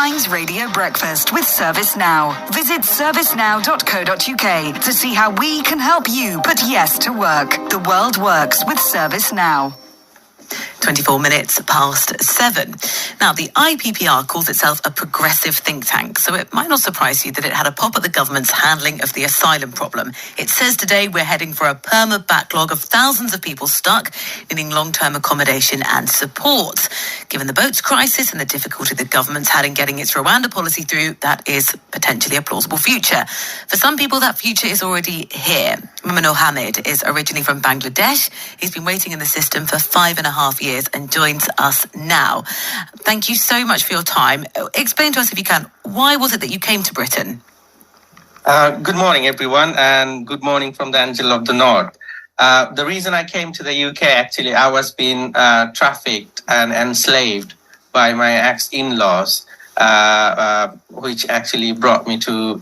Times Radio Breakfast with ServiceNow. Visit servicenow.co.uk to see how we can help you put yes to work. The world works with ServiceNow. 24 minutes past 7. Now, the IPPR calls itself a progressive think tank, so it might not surprise you that it had a pop at the government's handling of the asylum problem. It says today we're heading for a perma backlog of thousands of people stuck, needing long-term accommodation and support. Given the boats crisis and the difficulty the government's had in getting its Rwanda policy through, that is potentially a plausible future. For some people, that future is already here. Mamanur Hamid is originally from Bangladesh. He's been waiting in the system for 5.5 years and joins us now. Thank you so much for your time. Explain to us, if you can, why was it that you came to Britain? Good morning, everyone, and good morning from the Angel of the North. The reason I came to the UK, actually, I was being trafficked and enslaved by my ex-in-laws, which actually brought me to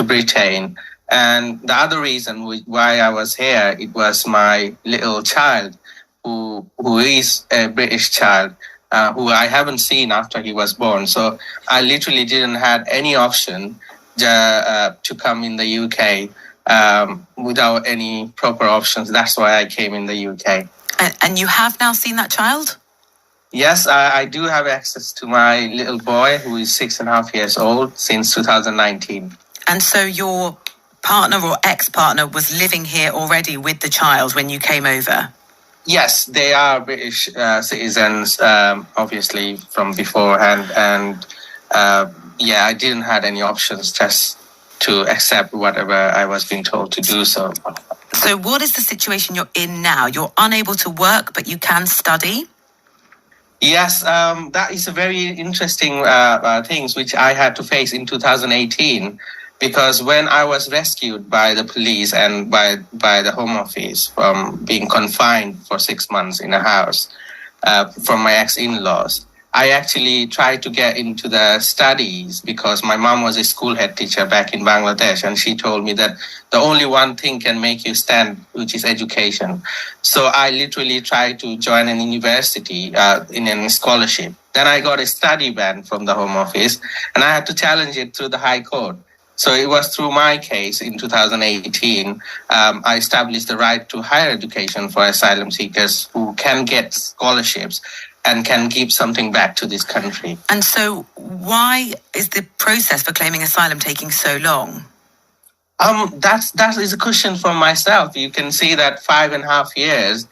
Britain. And the other reason why I was here, it was my little child, who is a British child, who I haven't seen after he was born. So I literally didn't have any option to come in the UK without any proper options. That's why I came in the UK. And you have now seen that child? Yes, I do have access to my little boy, who is 6.5 years old, since 2019. And so your partner or ex-partner was living here already with the child when you came over? Yes, they are British citizens, obviously, from beforehand. And I didn't have any options, just to accept whatever I was being told to do so. So what is the situation you're in now? You're unable to work, but you can study? Yes, that is a very interesting things which I had to face in 2018. Because when I was rescued by the police and by the Home Office from being confined for 6 months in a house from my ex-in-laws, I actually tried to get into the studies because my mom was a school head teacher back in Bangladesh, and she told me that the only one thing can make you stand, which is education. So I literally tried to join an university in a scholarship. Then I got a study ban from the Home Office, and I had to challenge it through the High Court. So it was through my case in 2018, I established the right to higher education for asylum seekers who can get scholarships and can give something back to this country. And so why is the process for claiming asylum taking so long? That is a question for myself. You can see that 5.5 years,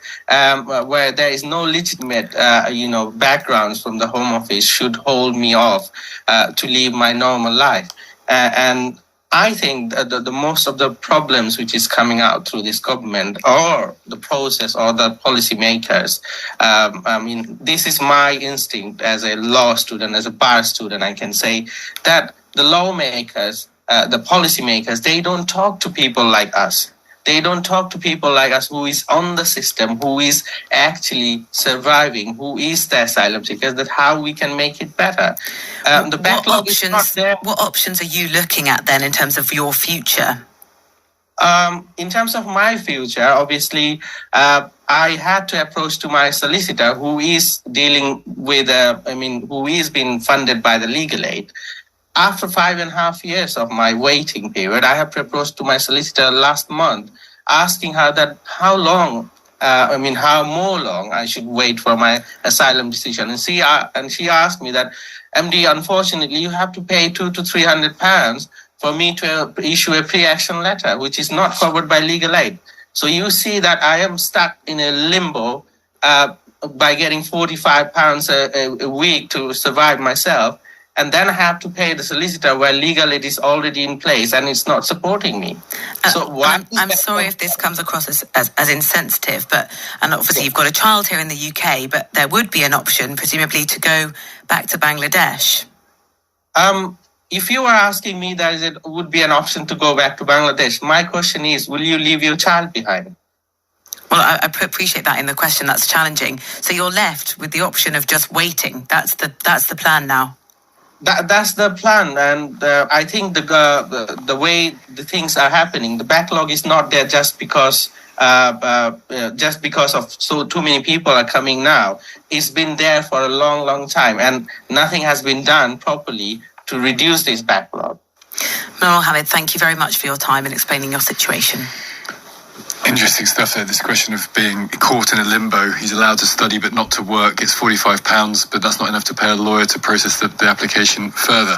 where there is no legitimate, backgrounds from the Home Office should hold me off to live my normal life. And I think that the most of the problems which is coming out through this government or the process or the policymakers, this is my instinct as a law student, as a bar student, I can say that the lawmakers, the policymakers, they don't talk to people like us. They don't talk to people like us who is on the system, who is actually surviving, who is the asylum seekers, that how we can make it better. The backlog is not there. What options are you looking at then in terms of your future? In terms of my future, obviously, I had to approach to my solicitor who is dealing with, who is being funded by the legal aid. After 5.5 years of my waiting period, I have proposed to my solicitor last month, asking her that how long I should wait for my asylum decision. And she asked me that, MD, unfortunately, you have to pay £200 to £300 for me to issue a pre-action letter, which is not covered by legal aid. So you see that I am stuck in a limbo by getting £45 a week to survive myself. And then I have to pay the solicitor where legal aid is already in place and it's not supporting me. So I'm sorry if this comes across as insensitive, and obviously you've got a child here in the UK, but there would be an option, presumably, to go back to Bangladesh. If you are asking me that it would be an option to go back to Bangladesh, my question is, will you leave your child behind? Well, I appreciate that in the question. That's challenging. So you're left with the option of just waiting. That's the plan now. That's the plan, and I think the way the things are happening, the backlog is not there just because just because of too many people are coming now. It's been there for a long, long time, and nothing has been done properly to reduce this backlog. Noor Hamid, thank you very much for your time and explaining your situation. Interesting stuff there. This question of being caught in a limbo. He's allowed to study but not to work. It's £45, but that's not enough to pay a lawyer to process the application further.